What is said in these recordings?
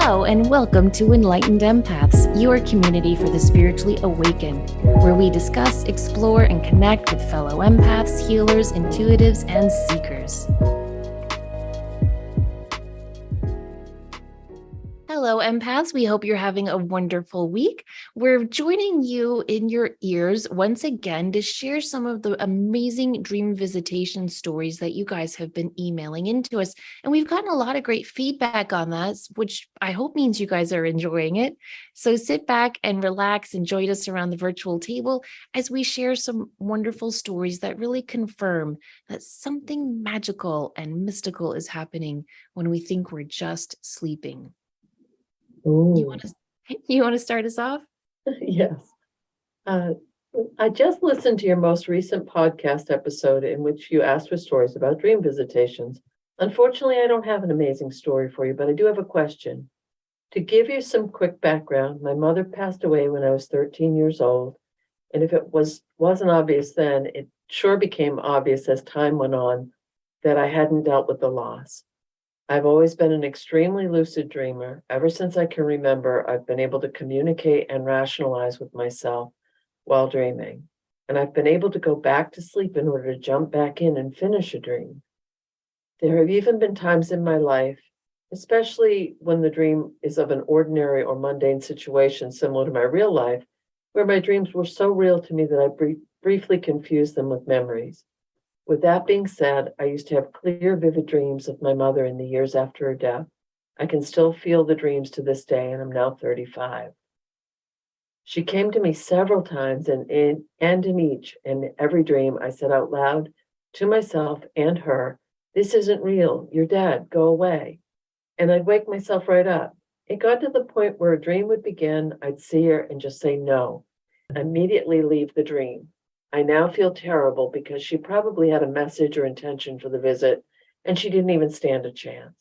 Hello and welcome to Enlightened Empaths, your community for the spiritually awakened, where we discuss, explore, and connect with fellow empaths, healers, intuitives, and seekers. Hello, empaths. We hope you're having a wonderful week. We're joining you in your ears once again to share some of the amazing dream visitation stories that you guys have been emailing into us. And we've gotten a lot of great feedback on that, which I hope means you guys are enjoying it. So sit back and relax and join us around the virtual table as we share some wonderful stories that really confirm that something magical and mystical is happening when we think we're just sleeping. You want to start us off? Yes. I just listened to your most recent podcast episode in which you asked for stories about dream visitations. Unfortunately, I don't have an amazing story for you, but I do have a question. To give you some quick background, my mother passed away when I was 13 years old, and if it wasn't obvious then, it sure became obvious as time went on that I hadn't dealt with the loss. I've always been an extremely lucid dreamer. Ever since I can remember, I've been able to communicate and rationalize with myself while dreaming. And I've been able to go back to sleep in order to jump back in and finish a dream. There have even been times in my life, especially when the dream is of an ordinary or mundane situation similar to my real life, where my dreams were so real to me that I briefly confused them with memories. With that being said, I used to have clear, vivid dreams of my mother in the years after her death. I can still feel the dreams to this day, and I'm now 35. She came to me several times, and in each and every dream, I said out loud to myself and her, "This isn't real. You're dead. Go away." And I'd wake myself right up. It got to the point where a dream would begin, I'd see her and just say no, immediately leave the dream. I now feel terrible because she probably had a message or intention for the visit, and she didn't even stand a chance.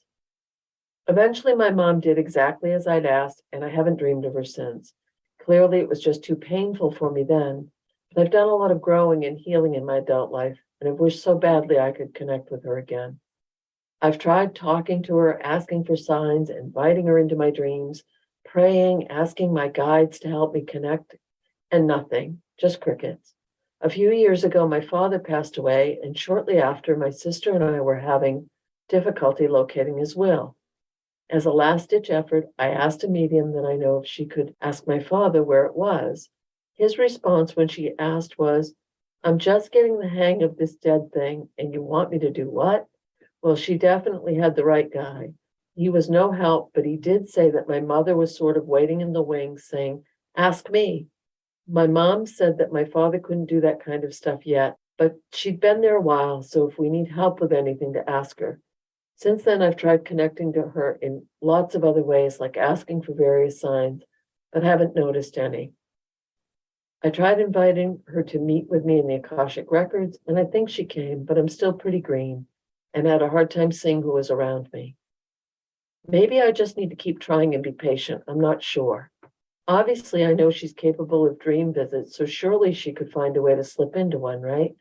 Eventually, my mom did exactly as I'd asked, and I haven't dreamed of her since. Clearly, it was just too painful for me then, but I've done a lot of growing and healing in my adult life, and I've wished so badly I could connect with her again. I've tried talking to her, asking for signs, inviting her into my dreams, praying, asking my guides to help me connect, and nothing, just crickets. A few years ago, my father passed away, and shortly after, my sister and I were having difficulty locating his will. As a last-ditch effort, I asked a medium that I know if she could ask my father where it was. His response when she asked was, "I'm just getting the hang of this dead thing, and you want me to do what?" Well, she definitely had the right guy. He was no help, but he did say that my mother was sort of waiting in the wings, saying, "Ask me." My mom said that my father couldn't do that kind of stuff yet, but she'd been there a while, so if we need help with anything, to ask her. Since then, I've tried connecting to her in lots of other ways, like asking for various signs, but haven't noticed any. I tried inviting her to meet with me in the Akashic Records, and I think she came, but I'm still pretty green and had a hard time seeing who was around me. Maybe I just need to keep trying and be patient. I'm not sure. Obviously, I know she's capable of dream visits, so surely she could find a way to slip into one, right?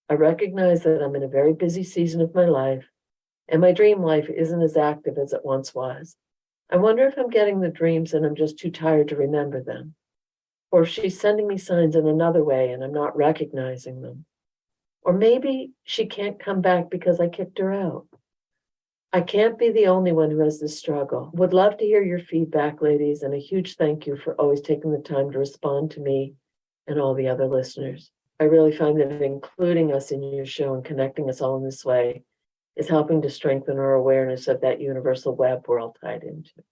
I recognize that I'm in a very busy season of my life, and my dream life isn't as active as it once was. I wonder if I'm getting the dreams and I'm just too tired to remember them, or if she's sending me signs in another way and I'm not recognizing them. Or maybe she can't come back because I kicked her out. I can't be the only one who has this struggle. Would love to hear your feedback, ladies, and a huge thank you for always taking the time to respond to me and all the other listeners. I really find that including us in your show and connecting us all in this way is helping to strengthen our awareness of that universal web we're all tied into.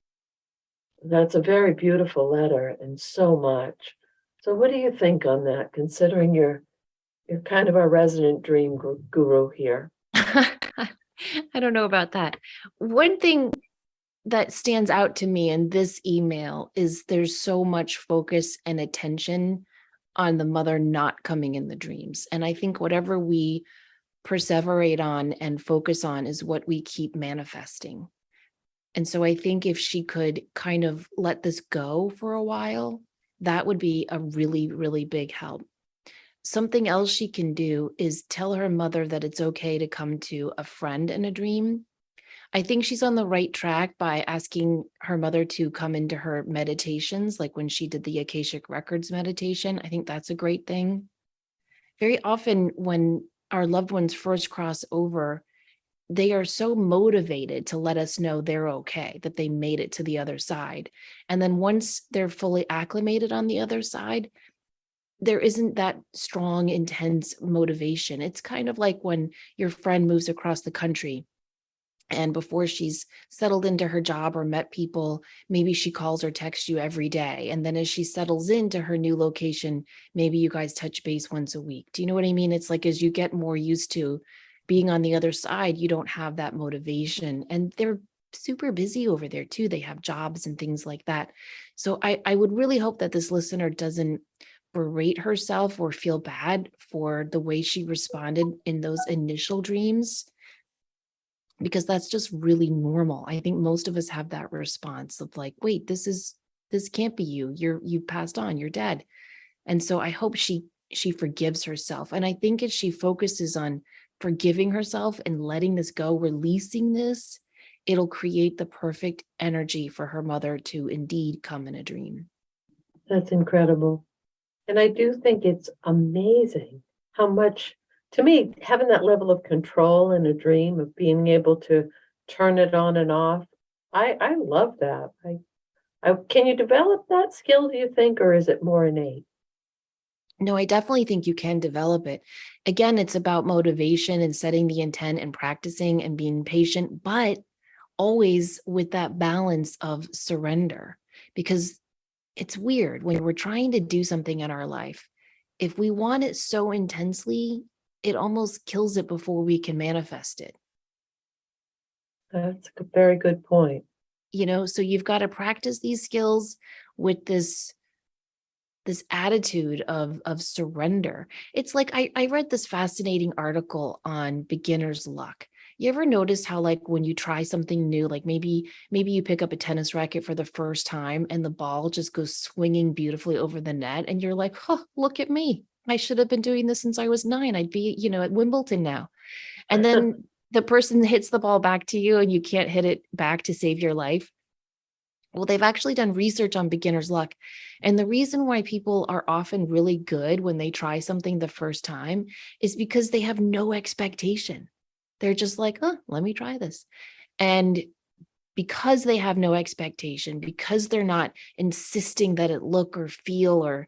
That's a very beautiful letter and so much. So what do you think on that, considering you're kind of our resident dream guru here? I don't know about that. One thing that stands out to me in this email is there's so much focus and attention on the mother not coming in the dreams. And I think whatever we perseverate on and focus on is what we keep manifesting. And so I think if she could kind of let this go for a while, that would be a really, really big help. Something else she can do is tell her mother that it's okay to come to a friend in a dream. I think she's on the right track by asking her mother to come into her meditations, like when she did the Akashic Records meditation. I think that's a great thing. Very often, when our loved ones first cross over, they are so motivated to let us know they're okay, that they made it to the other side. And then once they're fully acclimated on the other side, there isn't that strong, intense motivation. It's kind of like when your friend moves across the country and before she's settled into her job or met people, maybe she calls or texts you every day. And then as she settles into her new location, maybe you guys touch base once a week. Do you know what I mean? It's like as you get more used to being on the other side, you don't have that motivation. And they're super busy over there too. They have jobs and things like that. So I would really hope that this listener doesn't berate herself or feel bad for the way she responded in those initial dreams, because that's just really normal. I think most of us have that response of like, wait, this can't be you. You passed on, you're dead. And so I hope she forgives herself. And I think if she focuses on forgiving herself and letting this go, releasing this, it'll create the perfect energy for her mother to indeed come in a dream. That's incredible. And I do think it's amazing how much, to me, having that level of control in a dream, of being able to turn it on and off, I love that. Can you develop that skill, do you think, or is it more innate? No, I definitely think you can develop it. Again, it's about motivation and setting the intent and practicing and being patient, but always with that balance of surrender. Because it's weird when we're trying to do something in our life. If we want it so intensely, it almost kills it before we can manifest it. That's a very good point. So you've got to practice these skills with this attitude of surrender. It's like I read this fascinating article on beginner's luck. You ever notice how, like, when you try something new, like maybe you pick up a tennis racket for the first time and the ball just goes swinging beautifully over the net and you're like, "Oh, look at me. I should have been doing this since I was 9. I'd be, at Wimbledon now." And then the person hits the ball back to you and you can't hit it back to save your life. Well, they've actually done research on beginner's luck. And the reason why people are often really good when they try something the first time is because they have no expectation. They're just like, oh, let me try this. And because they have no expectation, because they're not insisting that it look or feel or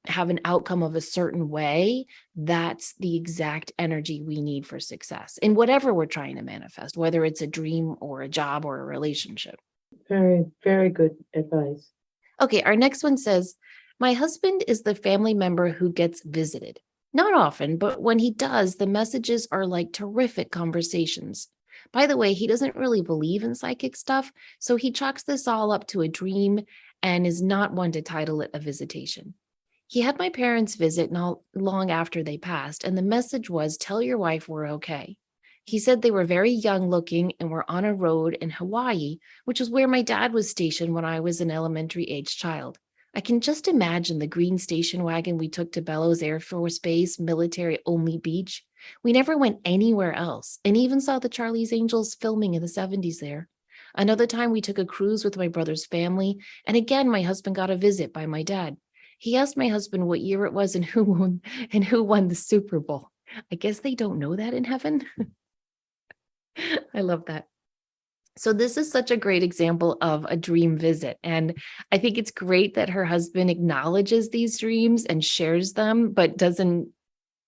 have an outcome of a certain way, that's the exact energy we need for success in whatever we're trying to manifest, whether it's a dream or a job or a relationship. Very, very good advice. Okay, our next one says, my husband is the family member who gets visited. Not often, but when he does, the messages are like terrific conversations. By the way, he doesn't really believe in psychic stuff, so he chalks this all up to a dream and is not one to title it a visitation. He had my parents visit not long after they passed, and the message was, tell your wife we're okay. He said they were very young looking and were on a road in Hawaii, which was where my dad was stationed when I was an elementary age child. I can just imagine the green station wagon we took to Bellows Air Force Base, military only beach. We never went anywhere else and even saw the Charlie's Angels filming in the 70s there. Another time we took a cruise with my brother's family, and again my husband got a visit by my dad. He asked my husband what year it was and who won the Super Bowl. I guess they don't know that in heaven. I love that. So this is such a great example of a dream visit. And I think it's great that her husband acknowledges these dreams and shares them, but doesn't,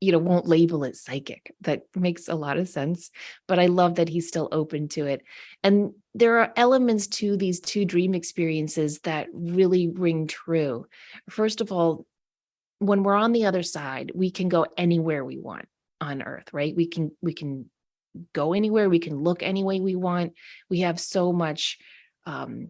won't label it psychic. That makes a lot of sense. But I love that he's still open to it. And there are elements to these two dream experiences that really ring true. First of all, when we're on the other side, we can go anywhere we want on earth, right? We can go anywhere, we can look any way we want. We have so much um,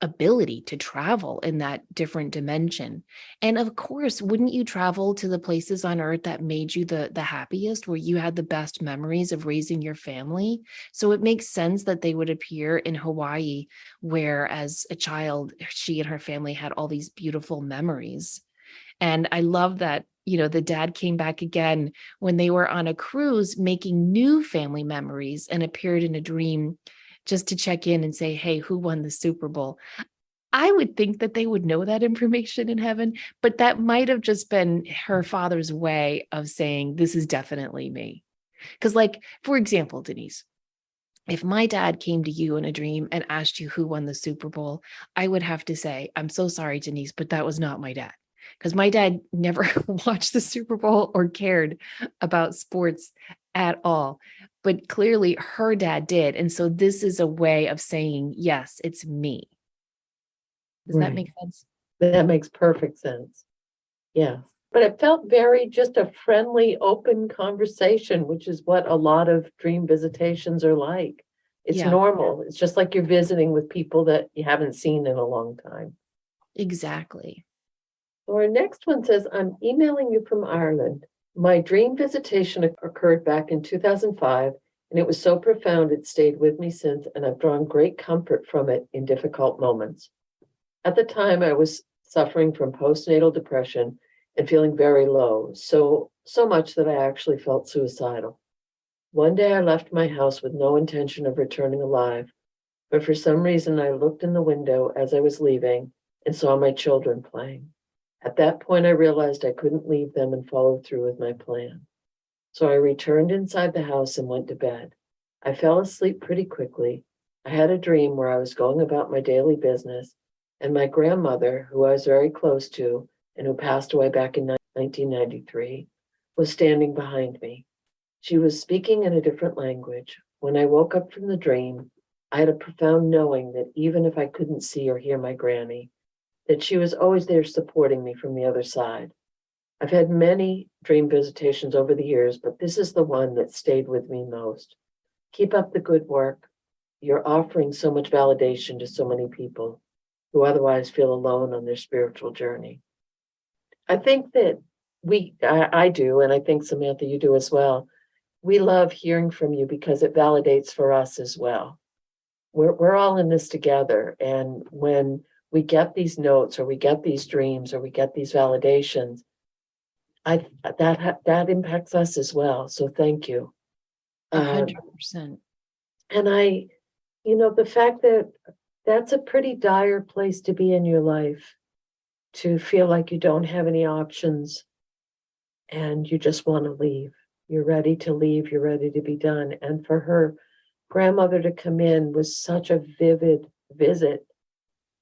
ability to travel in that different dimension. And of course, wouldn't you travel to the places on earth that made you the happiest, where you had the best memories of raising your family? So it makes sense that they would appear in Hawaii, where as a child, she and her family had all these beautiful memories. And I love that, the dad came back again when they were on a cruise making new family memories and appeared in a dream just to check in and say, hey, who won the Super Bowl? I would think that they would know that information in heaven, but that might have just been her father's way of saying, this is definitely me. Because, like, for example, Denise, if my dad came to you in a dream and asked you who won the Super Bowl, I would have to say, I'm so sorry, Denise, but that was not my dad. Because my dad never watched the Super Bowl or cared about sports at all. But clearly her dad did. And so this is a way of saying, yes, it's me. Does that Right. make sense? That makes perfect sense. Yes. But it felt very just a friendly, open conversation, which is what a lot of dream visitations are like. It's Yeah, normal. It's just like you're visiting with people that you haven't seen in a long time. exactly. So our next one says, I'm emailing you from Ireland. My dream visitation occurred back in 2005, and it was so profound it stayed with me since, and I've drawn great comfort from it in difficult moments. At the time, I was suffering from postnatal depression and feeling very low, so much that I actually felt suicidal. One day I left my house with no intention of returning alive, but for some reason I looked in the window as I was leaving and saw my children playing. At that point, I realized I couldn't leave them and follow through with my plan. So I returned inside the house and went to bed. I fell asleep pretty quickly. I had a dream where I was going about my daily business, and my grandmother, who I was very close to and who passed away back in 1993, was standing behind me. She was speaking in a different language. When I woke up from the dream, I had a profound knowing that even if I couldn't see or hear my granny, that she was always there supporting me from the other side. I've had many dream visitations over the years, but this is the one that stayed with me most. Keep up the good work. You're offering so much validation to so many people who otherwise feel alone on their spiritual journey. I think that I do, and I think Samantha, you do as well. We love hearing from you because it validates for us as well. We're all in this together, and when we get these notes or we get these dreams or we get these validations, I that impacts us as well. So thank you. A Uh, 100%. and the fact that that's a pretty dire place to be in your life, to feel like you don't have any options and you just want to leave. You're ready to leave. You're ready to be done. And for her grandmother to come in was such a vivid visit,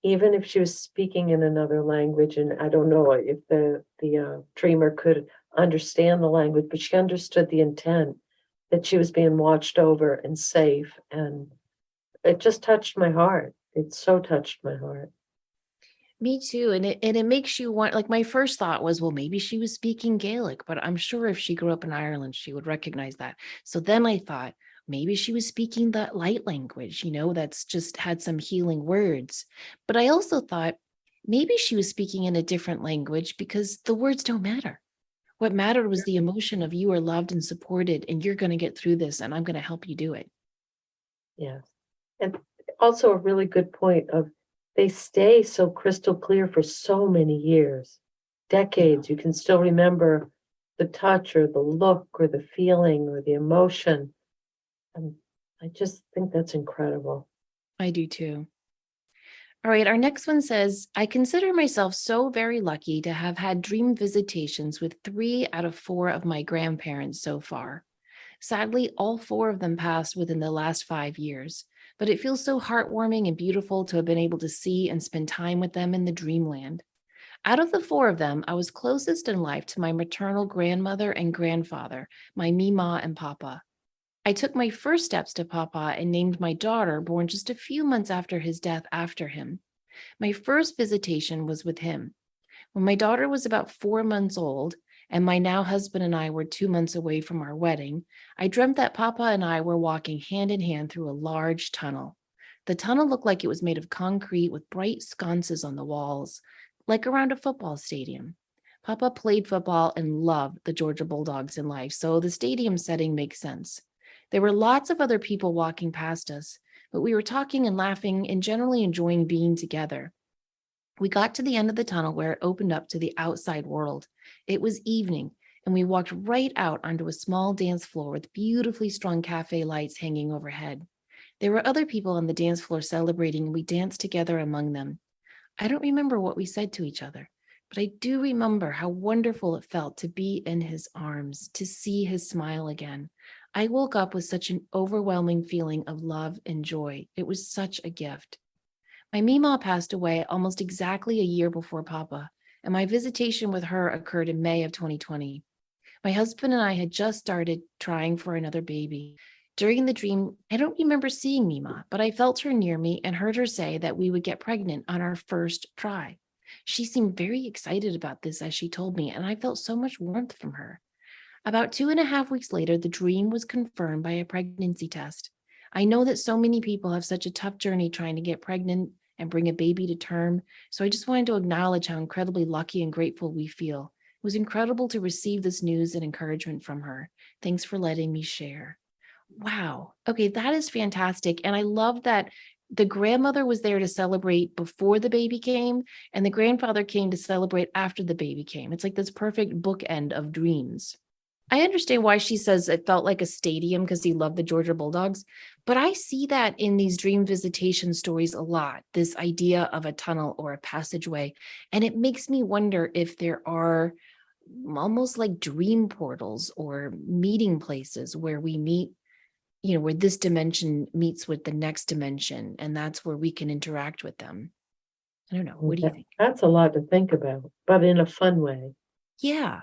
even if she was speaking in another language. And I don't know if the dreamer could understand the language, but she understood the intent that she was being watched over and safe. And it just touched my heart. It so touched my heart. Me too. And it makes you want, like, my first thought was, well, maybe she was speaking Gaelic, but I'm sure if she grew up in Ireland, she would recognize that. So then I thought maybe she was speaking that light language, that's just had some healing words. But I also thought maybe she was speaking in a different language because the words don't matter. What mattered was the emotion of you are loved and supported, and you're going to get through this, and I'm going to help you do it. Yes. And also a really good point of they stay so crystal clear for so many years, Yeah, decades. You can still remember the touch or the look or the feeling or the emotion. And I just think that's incredible. I do too. All right, our next one says, I consider myself so very lucky to have had dream visitations with 3 out of 4 of my grandparents so far. Sadly, all 4 of them passed within the last 5 years, but it feels so heartwarming and beautiful to have been able to see and spend time with them in the dreamland. Out of the 4 of them, I was closest in life to my maternal grandmother and grandfather, my Mima and Papa. I took my first steps to Papa and named my daughter, born just a few months after his death, after him. My first visitation was with him. When my daughter was about 4 months old, and my now husband and I were 2 months away from our wedding, I dreamt that Papa and I were walking hand in hand through a large tunnel. The tunnel looked like it was made of concrete with bright sconces on the walls, like around a football stadium. Papa played football and loved the Georgia Bulldogs in life, so the stadium setting makes sense. There were lots of other people walking past us, but we were talking and laughing and generally enjoying being together. We got to the end of the tunnel where it opened up to the outside world. It was evening, and we walked right out onto a small dance floor with beautifully strung cafe lights hanging overhead. There were other people on the dance floor celebrating, and we danced together among them. I don't remember what we said to each other, but I do remember how wonderful it felt to be in his arms, to see his smile again. I woke up with such an overwhelming feeling of love and joy. It was such a gift. My Mima passed away almost exactly a year before Papa, and my visitation with her occurred in May of 2020. My husband and I had just started trying for another baby. During the dream, I don't remember seeing Mima, but I felt her near me and heard her say that we would get pregnant on our first try. She seemed very excited about this as she told me, and I felt so much warmth from her. About 2.5 weeks later, the dream was confirmed by a pregnancy test. I know that so many people have such a tough journey trying to get pregnant and bring a baby to term, so I just wanted to acknowledge how incredibly lucky and grateful we feel. It was incredible to receive this news and encouragement from her. Thanks for letting me share. Wow. Okay, that is fantastic. And I love that the grandmother was there to celebrate before the baby came, and the grandfather came to celebrate after the baby came. It's like this perfect bookend of dreams. I understand why she says it felt like a stadium because he loved the Georgia Bulldogs, but I see that in these dream visitation stories a lot, this idea of a tunnel or a passageway. And it makes me wonder if there are almost like dream portals or meeting places where we meet, where this dimension meets with the next dimension, and that's where we can interact with them. I don't know. What do you think? That's a lot to think about, but in a fun way. Yeah.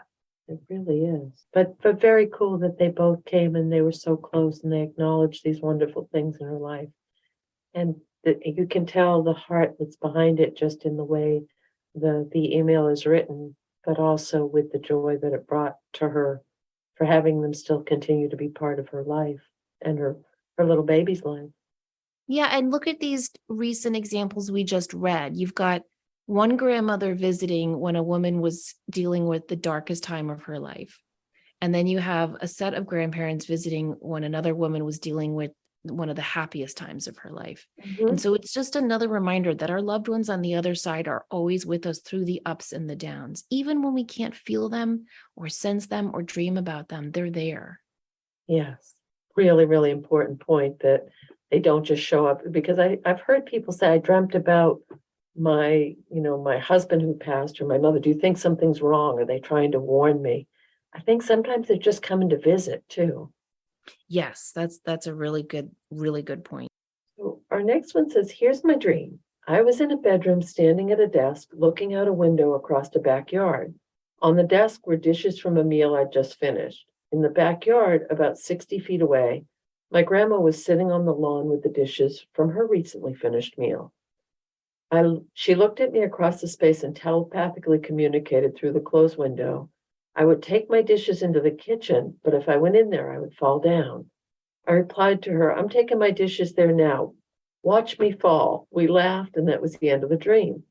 It really is. But very cool that they both came and they were so close and they acknowledged these wonderful things in her life. And that you can tell the heart that's behind it just in the way the email is written, but also with the joy that it brought to her for having them still continue to be part of her life and her little baby's life. Yeah, and look at these recent examples we just read. You've got one grandmother visiting when a woman was dealing with the darkest time of her life. And then you have a set of grandparents visiting when another woman was dealing with one of the happiest times of her life. And Mhm. so it's just another reminder that our loved ones on the other side are always with us through the ups and the downs. Even when we can't feel them or sense them or dream about them, they're there. Yes. Really, really important point that they don't just show up because I've heard people say, I dreamt about my husband who passed or my mother. Do you think something's wrong? Are they trying to warn me? I think sometimes they're just coming to visit too. Yes, that's a really good point. So our next one says, here's my dream. I was in a bedroom standing at a desk looking out a window across the backyard. On the desk were dishes from a meal I'd just finished. In the backyard, about 60 feet away, my grandma was sitting on the lawn with the dishes from her recently finished meal. She looked at me across the space and telepathically communicated through the closed window. I would take my dishes into the kitchen, but if I went in there, I would fall down. I replied to her, I'm taking my dishes there now. Watch me fall. We laughed, and that was the end of the dream.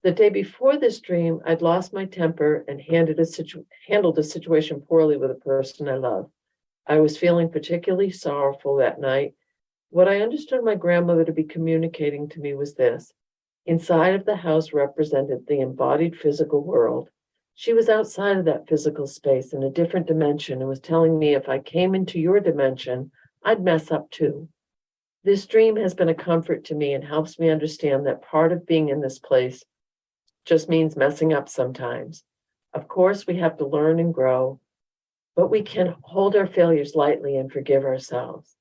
The day before this dream, I'd lost my temper and handled a situation poorly with a person I love. I was feeling particularly sorrowful that night. What I understood my grandmother to be communicating to me was this. Inside of the house represented the embodied physical world. She was outside of that physical space in a different dimension and was telling me if I came into your dimension, I'd mess up too. This dream has been a comfort to me and helps me understand that part of being in this place just means messing up sometimes. Of course, we have to learn and grow, but we can hold our failures lightly and forgive ourselves.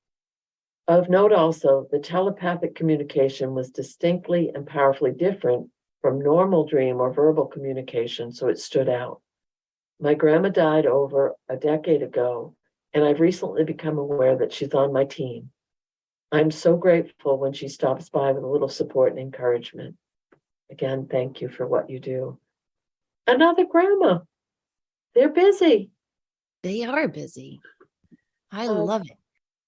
Of note also, the telepathic communication was distinctly and powerfully different from normal dream or verbal communication, so it stood out. My grandma died over a decade ago, and I've recently become aware that she's on my team. I'm so grateful when she stops by with a little support and encouragement. Again, thank you for what you do. Another grandma. They're busy. They are busy. I Um, love it.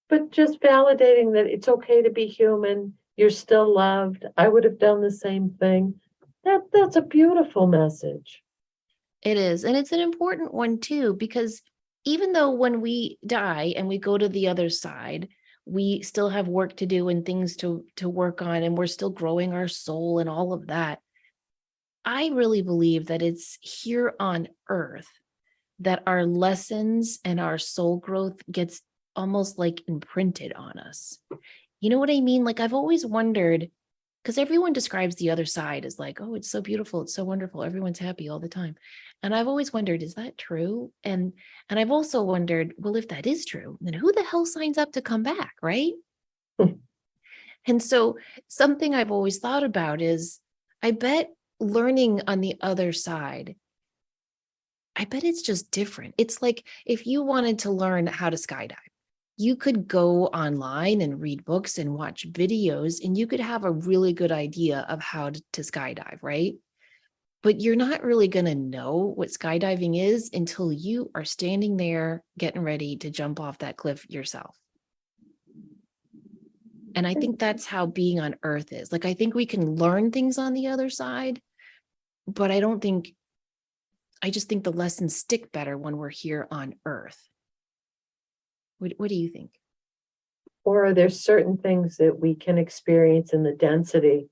but just validating that it's okay to be human. You're still loved. I would have done the same thing. That's a beautiful message. It is. And it's an important one too, because even though when we die and we go to the other side, we still have work to do and things to work on, and we're still growing our soul and all of that. I really believe that it's here on earth that our lessons and our soul growth gets almost like imprinted on us. You know what I mean? Like I've always wondered, because everyone describes the other side as like, oh, it's so beautiful, it's so wonderful, everyone's happy all the time. And I've always wondered, is that true? And I've also wondered, well, if that is true, then who the hell signs up to come back, right? And so something I've always thought about is I bet learning on the other side, I bet it's just different. It's like if you wanted to learn how to skydive, you could go online and read books and watch videos, and you could have a really good idea of how to skydive, right? But you're not really going to know what skydiving is until you are standing there getting ready to jump off that cliff yourself. And I think that's how being on Earth is. Like, I think we can learn things on the other side, but I just think the lessons stick better when we're here on Earth. What do you think? Or there's certain things that we can experience in the density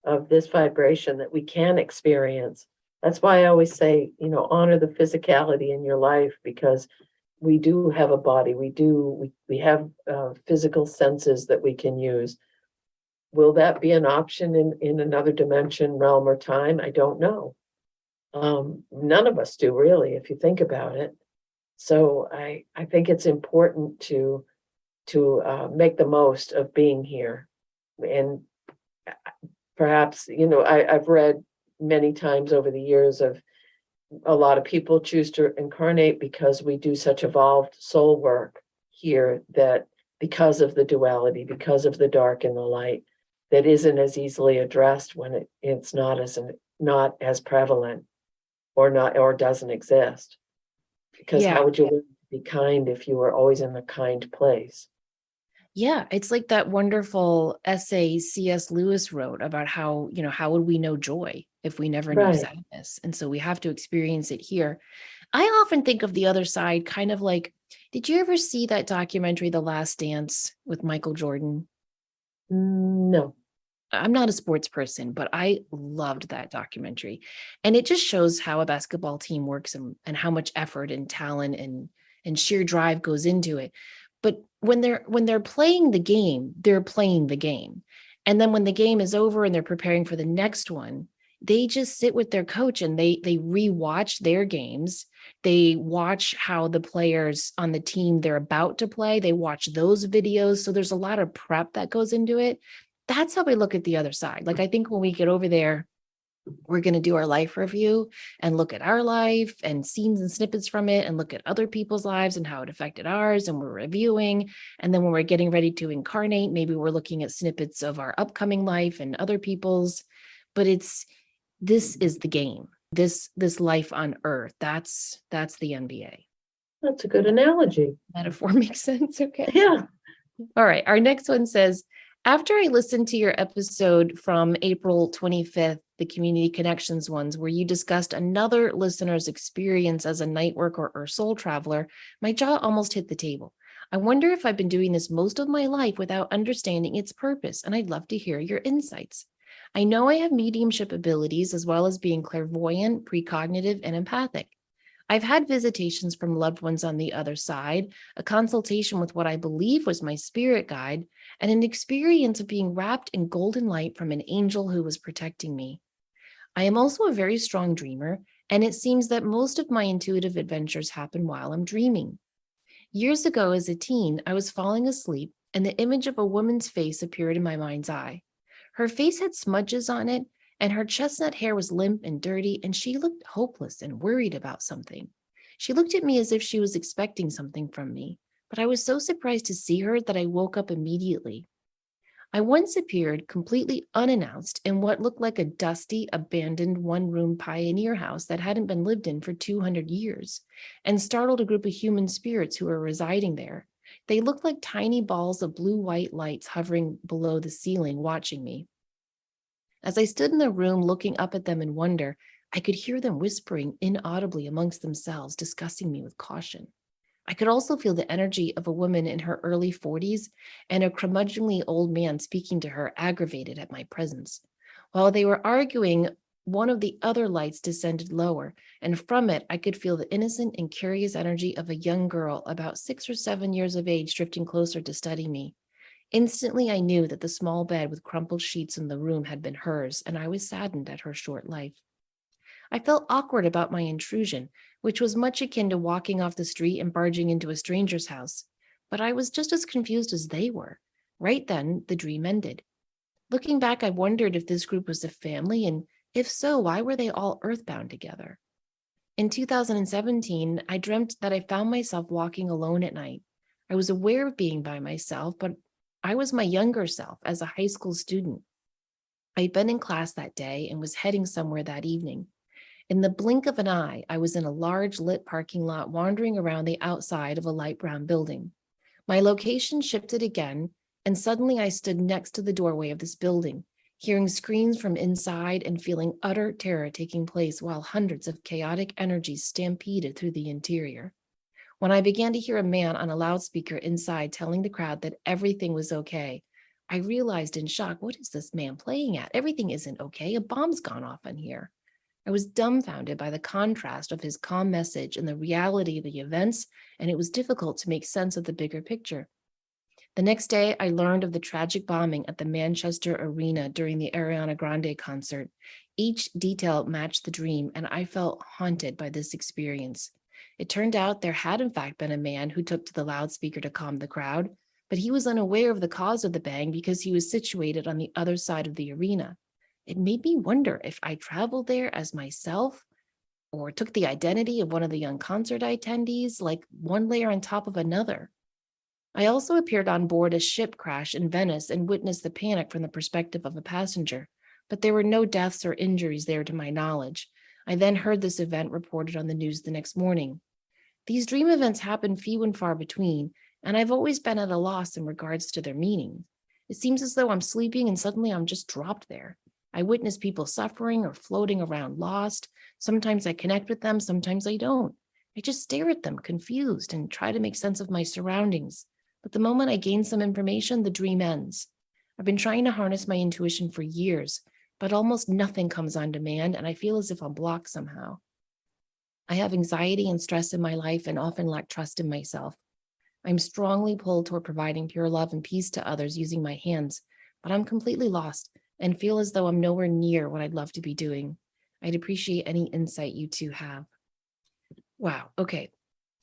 of this vibration that we can experience. That's why I always say, honor the physicality in your life, because we do have a body. We have physical senses that we can use. Will that be an option in another dimension, realm, or time? I don't know. None of us do, really, if you think about it. So I think it's important to make the most of being here. And perhaps, I've read many times over the years of a lot of people choose to incarnate because we do such evolved soul work here, that because of the duality, because of the dark and the light, that isn't as easily addressed when it's not as prevalent, or doesn't exist. Because Yeah. how would you learn to be kind if you were always in the kind place? Yeah, it's like that wonderful essay C.S. Lewis wrote about how would we know joy if we never knew Right. sadness? And so we have to experience it here. I often think of the other side kind of like, did you ever see that documentary, The Last Dance with Michael Jordan? No. I'm not a sports person, but I loved that documentary. And it just shows how a basketball team works, and how much effort and talent and sheer drive goes into it. But when they're playing the game, they're playing the game. And then when the game is over and they're preparing for the next one, they just sit with their coach and they rewatch their games. They watch how the players on the team they're about to play, they watch those videos. So there's a lot of prep that goes into it. That's how we look at the other side. Like, I think when we get over there, we're going to do our life review and look at our life and scenes and snippets from it and look at other people's lives and how it affected ours. And we're reviewing. And then when we're getting ready to incarnate, maybe we're looking at snippets of our upcoming life and other people's. But this is the game. This life on Earth. That's the NBA. That's a good analogy. Metaphor makes sense. Okay. Yeah. All right. Our next one says, after I listened to your episode from April 25th, the Community Connections ones, where you discussed another listener's experience as a night worker or soul traveler, my jaw almost hit the table. I wonder if I've been doing this most of my life without understanding its purpose, and I'd love to hear your insights. I know I have mediumship abilities as well as being clairvoyant, precognitive, and empathic. I've had visitations from loved ones on the other side, a consultation with what I believe was my spirit guide, and an experience of being wrapped in golden light from an angel who was protecting me. I am also a very strong dreamer, and it seems that most of my intuitive adventures happen while I'm dreaming. Years ago, as a teen, I was falling asleep, and the image of a woman's face appeared in my mind's eye. Her face had smudges on it, and her chestnut hair was limp and dirty, and she looked hopeless and worried about something. She looked at me as if she was expecting something from me, but I was so surprised to see her that I woke up immediately. I once appeared completely unannounced in what looked like a dusty, abandoned one-room pioneer house that hadn't been lived in for 200 years, and startled a group of human spirits who were residing there. They looked like tiny balls of blue-white lights hovering below the ceiling, watching me. As I stood in the room looking up at them in wonder, I could hear them whispering inaudibly amongst themselves, discussing me with caution. I could also feel the energy of a woman in her early 40s and a curmudgeonly old man speaking to her, aggravated at my presence. While they were arguing one of the other lights descended lower, and from it I could feel the innocent and curious energy of a young girl about 6 or 7 years of age drifting closer to study me. Instantly, I knew that the small bed with crumpled sheets in the room had been hers, and I was saddened at her short life. I felt awkward about my intrusion, which was much akin to walking off the street and barging into a stranger's house. But I was just as confused as they were. Right then, the dream ended. Looking back, I wondered if this group was a family, and if so, why were they all earthbound together? In 2017, I dreamt that I found myself walking alone at night. I was aware of being by myself, but I was my younger self as a high school student. I'd been in class that day and was heading somewhere that evening. In the blink of an eye, I was in a large lit parking lot wandering around the outside of a light brown building. My location shifted again, and suddenly I stood next to the doorway of this building, hearing screams from inside and feeling utter terror taking place while hundreds of chaotic energies stampeded through the interior. When I began to hear a man on a loudspeaker inside telling the crowd that everything was okay, I realized in shock, what is this man playing at? Everything isn't okay. A bomb's gone off in here. I was dumbfounded by the contrast of his calm message and the reality of the events, and it was difficult to make sense of the bigger picture. The next day, I learned of the tragic bombing at the Manchester Arena during the Ariana Grande concert. Each detail matched the dream, and I felt haunted by this experience. It turned out there had, in fact, been a man who took to the loudspeaker to calm the crowd, but he was unaware of the cause of the bang because he was situated on the other side of the arena. It made me wonder if I traveled there as myself or took the identity of one of the young concert attendees, like one layer on top of another. I also appeared on board a ship crash in Venice and witnessed the panic from the perspective of a passenger, but there were no deaths or injuries there to my knowledge. I then heard this event reported on the news the next morning. These dream events happen few and far between, and I've always been at a loss in regards to their meaning. It seems as though I'm sleeping and suddenly I'm just dropped there. I witness people suffering or floating around lost. Sometimes I connect with them, sometimes I don't. I just stare at them, confused, and try to make sense of my surroundings. But the moment I gain some information, the dream ends. I've been trying to harness my intuition for years, but almost nothing comes on demand, and I feel as if I'm blocked somehow. I have anxiety and stress in my life and often lack trust in myself. I'm strongly pulled toward providing pure love and peace to others using my hands, but I'm completely lost and feel as though I'm nowhere near what I'd love to be doing. I'd appreciate any insight you two have. Wow. Okay.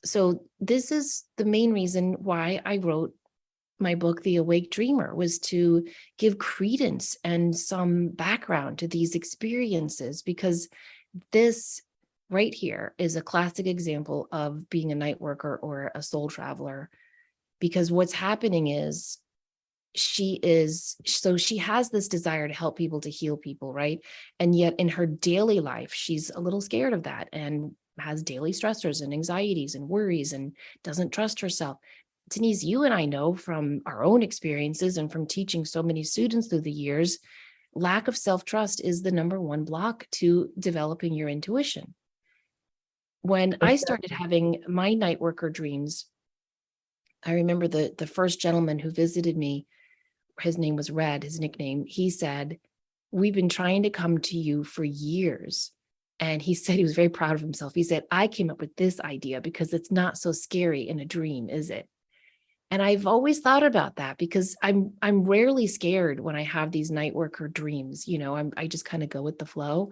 So this is the main reason why I wrote my book, The Awake Dreamer, was to give credence and some background to these experiences, because this right here is a classic example of being a night worker or a soul traveler. Because what's happening is she has this desire to help people, to heal people, right? And yet in her daily life, she's a little scared of that and has daily stressors and anxieties and worries and doesn't trust herself. Denise, you and I know from our own experiences and from teaching so many students through the years, lack of self-trust is the number one block to developing your intuition. When I started having my night worker dreams, I remember the first gentleman who visited me, his name was Red, his nickname. He said, "We've been trying to come to you for years." And he said he was very proud of himself. He said, "I came up with this idea because it's not so scary in a dream, is it?" And I've always thought about that because I'm rarely scared when I have these night worker dreams. I just kind of go with the flow.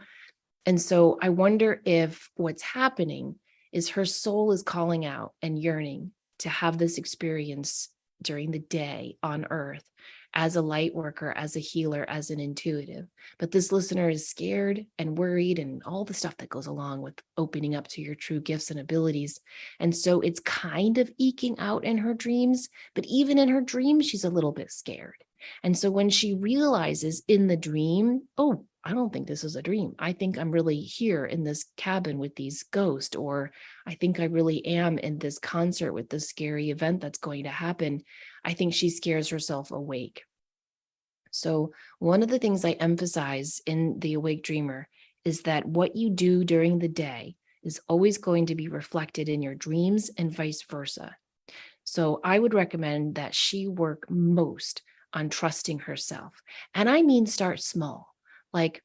And so I wonder if what's happening is her soul is calling out and yearning to have this experience during the day on earth as a light worker, as a healer, as an intuitive. But this listener is scared and worried and all the stuff that goes along with opening up to your true gifts and abilities. And so it's kind of eking out in her dreams, but even in her dreams, she's a little bit scared. And so when she realizes in the dream, oh, I don't think this is a dream. I think I'm really here in this cabin with these ghosts, or I think I really am in this concert with this scary event that's going to happen. I think she scares herself awake. So one of the things I emphasize in The Awake Dreamer is that what you do during the day is always going to be reflected in your dreams and vice versa. So I would recommend that she work most on trusting herself. And I mean, start small. Like,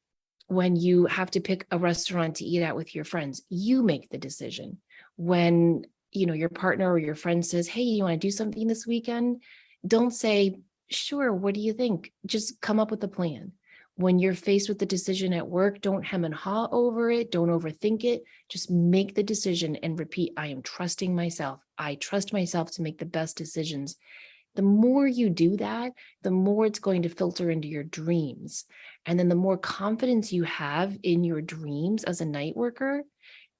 When you have to pick a restaurant to eat at with your friends, you make the decision. When, your partner or your friend says, hey, you want to do something this weekend? Don't say, sure, what do you think? Just come up with a plan. When you're faced with the decision at work, don't hem and haw over it. Don't overthink it. Just make the decision and repeat, I am trusting myself. I trust myself to make the best decisions. The more you do that, the more it's going to filter into your dreams. And then the more confidence you have in your dreams as a night worker,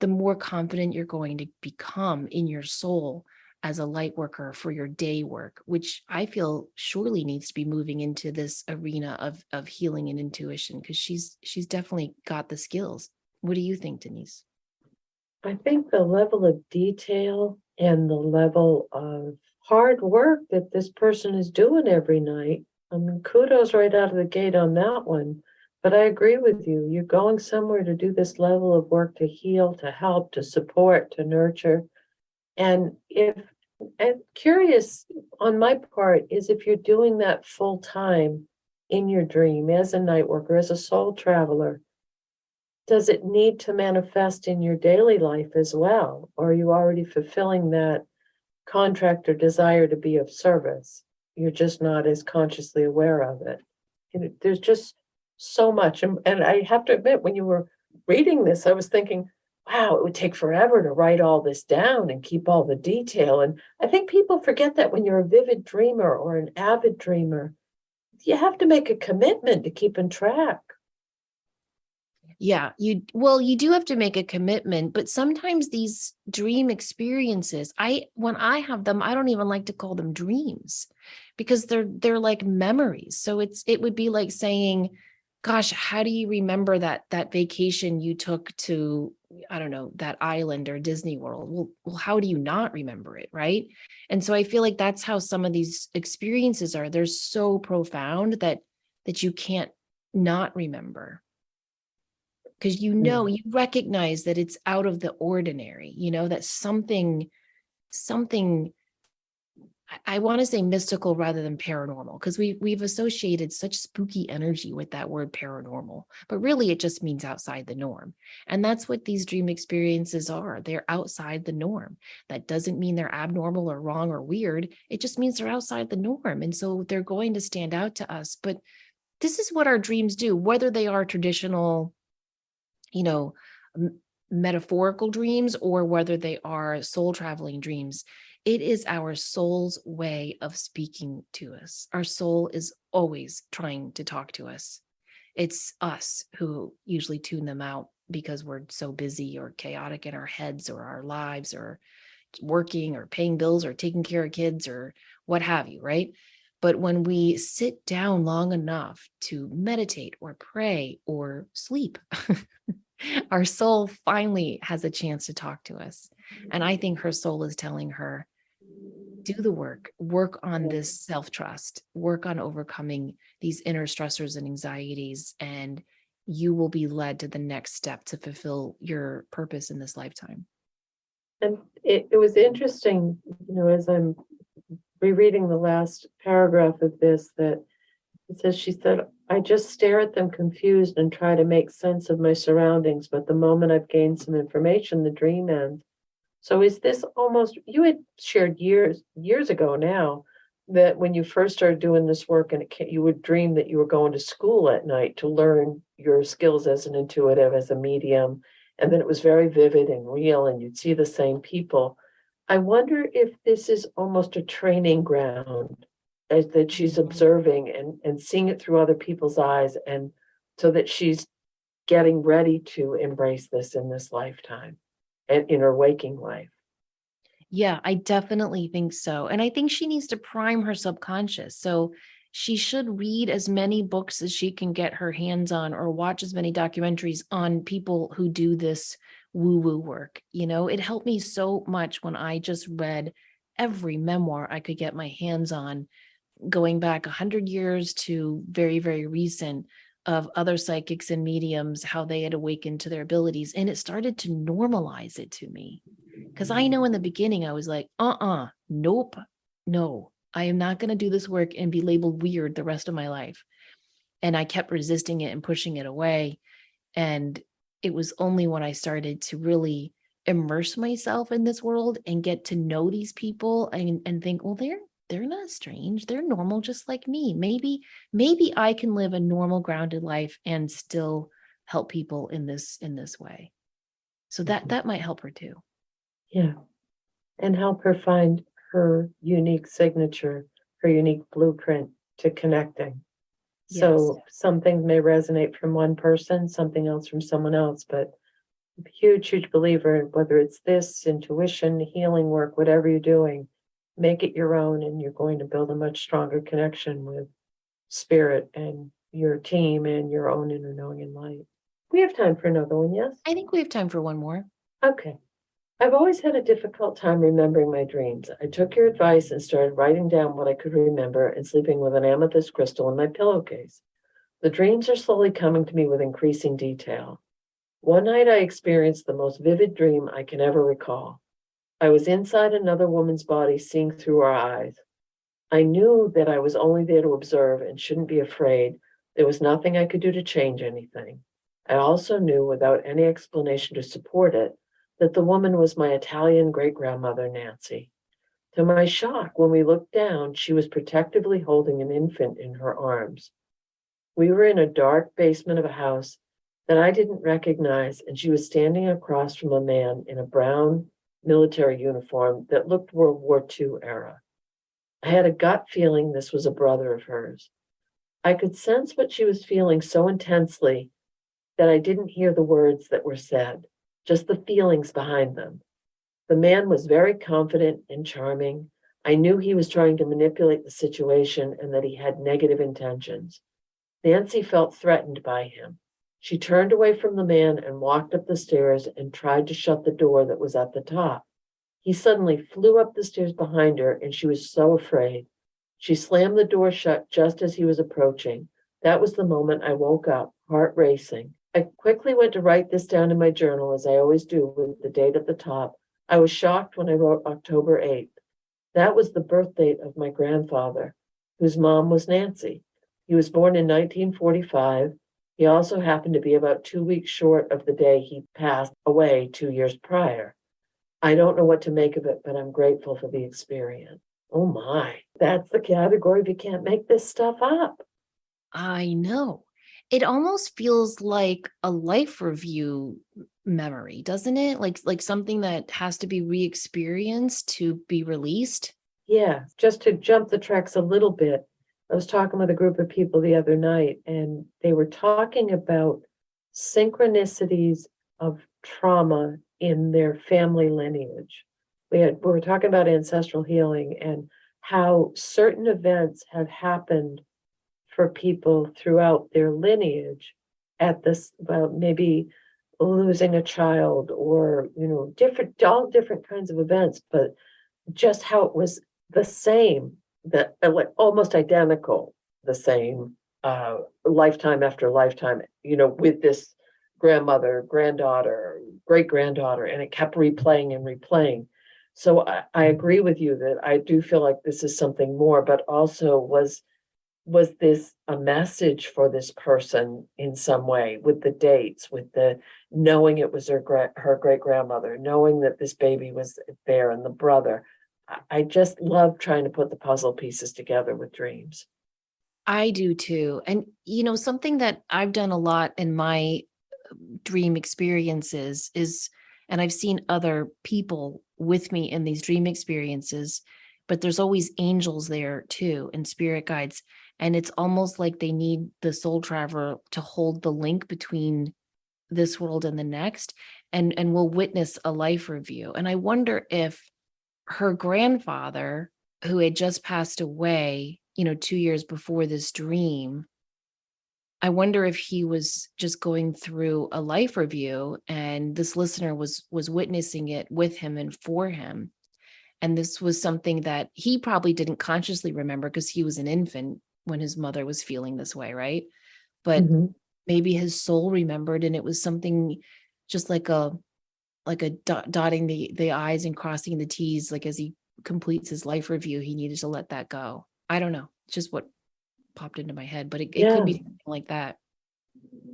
the more confident you're going to become in your soul as a light worker for your day work, which I feel surely needs to be moving into this arena of healing and intuition, because she's definitely got the skills. What do you think, Denise? I think the level of detail and the level of hard work that this person is doing every night, I mean, kudos right out of the gate on that one. But I agree with you. You're going somewhere to do this level of work to heal, to help, to support, to nurture. And I'm curious on my part is if you're doing that full time in your dream as a night worker, as a soul traveler, does it need to manifest in your daily life as well? Or are you already fulfilling that contract or desire to be of service? You're just not as consciously aware of it. There's just so much. And I have to admit, when you were reading this, I was thinking, wow, it would take forever to write all this down and keep all the detail. And I think people forget that when you're a vivid dreamer or an avid dreamer, you have to make a commitment to keeping track. Yeah, you do have to make a commitment, but sometimes these dream experiences, when I have them, I don't even like to call them dreams, because they're like memories. So it would be like saying, gosh, how do you remember that vacation you took to, I don't know, that island or Disney World? Well, how do you not remember it, right? And so I feel like that's how some of these experiences are. They're so profound that you can't not remember, because you recognize that it's out of the ordinary, that something I want to say mystical rather than paranormal, because we've associated such spooky energy with that word paranormal, but really it just means outside the norm. And that's what these dream experiences are. They're outside the norm. That doesn't mean they're abnormal or wrong or weird. It just means they're outside the norm. And so they're going to stand out to us. But this is what our dreams do, whether they are traditional, you know, metaphorical dreams, or whether they are soul traveling dreams. It is our soul's way of speaking to us. Our soul is always trying to talk to us. It's us who usually tune them out because we're so busy or chaotic in our heads or our lives, or working or paying bills or taking care of kids or what have you, right? But when we sit down long enough to meditate or pray or sleep, our soul finally has a chance to talk to us. And I think her soul is telling her, do the work on this self-trust, work on overcoming these inner stressors and anxieties, and you will be led to the next step to fulfill your purpose in this lifetime. And it was interesting, as I'm rereading the last paragraph of this, that it says, she said, I just stare at them confused and try to make sense of my surroundings. But the moment I've gained some information, the dream ends. So is this almost, you had shared years ago now, that when you first started doing this work and you would dream that you were going to school at night to learn your skills as an intuitive, as a medium, and then it was very vivid and real and you'd see the same people. I wonder if this is almost a training ground, as that she's observing and seeing it through other people's eyes, and so that she's getting ready to embrace this in this lifetime and in her waking life. Yeah, I definitely think so. And I think she needs to prime her subconscious. So she should read as many books as she can get her hands on, or watch as many documentaries on people who do this woo-woo work. It helped me so much when I just read every memoir I could get my hands on, going back 100 years to very, very recent, of other psychics and mediums, how they had awakened to their abilities. And it started to normalize it to me. Because I know in the beginning, I was like, nope, no, I am not going to do this work and be labeled weird the rest of my life. And I kept resisting it and pushing it away. And it was only when I started to really immerse myself in this world and get to know these people and think, well, they're not strange. They're normal, just like me. Maybe I can live a normal, grounded life and still help people in this way. So that might help her too. Yeah. And help her find her unique signature, her unique blueprint to connecting. Yes. So some things may resonate from one person, something else from someone else, but huge believer, whether it's this, intuition, healing work, whatever you're doing, make it your own, and you're going to build a much stronger connection with spirit and your team and your own inner knowing and light. We have time for another one, yes? I think we have time for one more. Okay. I've always had a difficult time remembering my dreams. I took your advice and started writing down what I could remember and sleeping with an amethyst crystal in my pillowcase. The dreams are slowly coming to me with increasing detail. One night I experienced the most vivid dream I can ever recall. I was inside another woman's body, seeing through her eyes. I knew that I was only there to observe and shouldn't be afraid. There was nothing I could do to change anything. I also knew, without any explanation to support it, that the woman was my Italian great-grandmother, Nancy. To my shock, when we looked down, she was protectively holding an infant in her arms. We were in a dark basement of a house that I didn't recognize, and she was standing across from a man in a brown military uniform that looked World War II era. I had a gut feeling this was a brother of hers. I could sense what she was feeling so intensely that I didn't hear the words that were said, just the feelings behind them. The man was very confident and charming. I knew he was trying to manipulate the situation and that he had negative intentions. Nancy felt threatened by him. She turned away from the man and walked up the stairs and tried to shut the door that was at the top. He suddenly flew up the stairs behind her, and she was so afraid. She slammed the door shut just as he was approaching. That was the moment I woke up, heart racing. I quickly went to write this down in my journal, as I always do, with the date at the top. I was shocked when I wrote October 8th. That was the birth date of my grandfather, whose mom was Nancy. He was born in 1945. He also happened to be about 2 weeks short of the day he passed away 2 years prior. I don't know what to make of it, but I'm grateful for the experience. Oh my, that's the category if you can't make this stuff up. I know. It almost feels like a life review memory, doesn't it? Like something that has to be re-experienced to be released. Yeah, just to jump the tracks a little bit, I was talking with a group of people the other night, and they were talking about synchronicities of trauma in their family lineage. We were talking about ancestral healing and how certain events have happened for people throughout their lineage at this, well, maybe losing a child or, all different kinds of events, but just how it was the same, that like almost identical, the same lifetime after lifetime, with this grandmother, granddaughter, great granddaughter, and it kept replaying and replaying. So I agree with you that I do feel like this is something more, but also was this a message for this person in some way, with the dates, with the knowing it was her great grandmother, knowing that this baby was there and the brother. I just love trying to put the puzzle pieces together with dreams. I do too. And something that I've done a lot in my dream experiences is, and I've seen other people with me in these dream experiences, but there's always angels there too and spirit guides. And it's almost like they need the soul traveler to hold the link between this world and the next, and we'll witness a life review. And I wonder if her grandfather, who had just passed away, 2 years before this dream, I wonder if he was just going through a life review and this listener was witnessing it with him and for him. And this was something that he probably didn't consciously remember because he was an infant when his mother was feeling this way, right? But Mhm. maybe his soul remembered, and it was something just like a dotting the i's and crossing the t's, like as he completes his life review, he needed to let that go. I don't know. It's just what popped into my head, but it could Yeah, be something like that.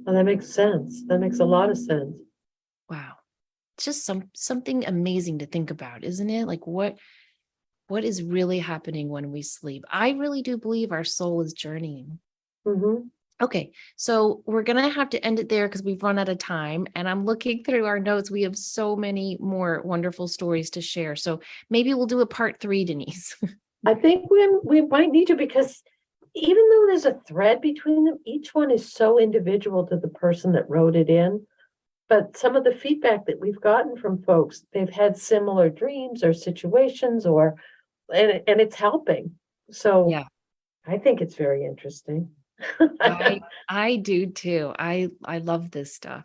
Well, that makes sense. That makes a lot of sense. Wow. It's just something amazing to think about, isn't it? Like what is really happening when we sleep? I really do believe our soul is journeying. Hmm. Okay, so we're gonna have to end it there because we've run out of time. And I'm looking through our notes. We have so many more wonderful stories to share. So maybe we'll do a part 3, Denise. I think we might need to, because even though there's a thread between them, each one is so individual to the person that wrote it in. But some of the feedback that we've gotten from folks, they've had similar dreams or situations, or and it's helping. So Yeah. I think it's very interesting. I do too. I love this stuff.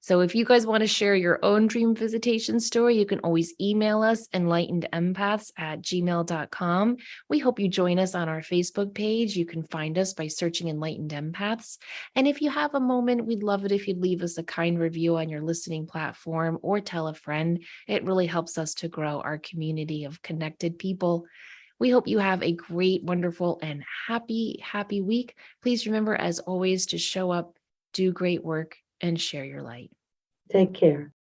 So if you guys want to share your own dream visitation story, you can always email us enlightenedempaths@gmail.com. We hope you join us on our Facebook page. You can find us by searching Enlightened Empaths. And if you have a moment, we'd love it if you'd leave us a kind review on your listening platform or tell a friend. It really helps us to grow our community of connected people. We hope you have a great, wonderful, and happy week. Please remember, as always, to show up, do great work, and share your light. Take care.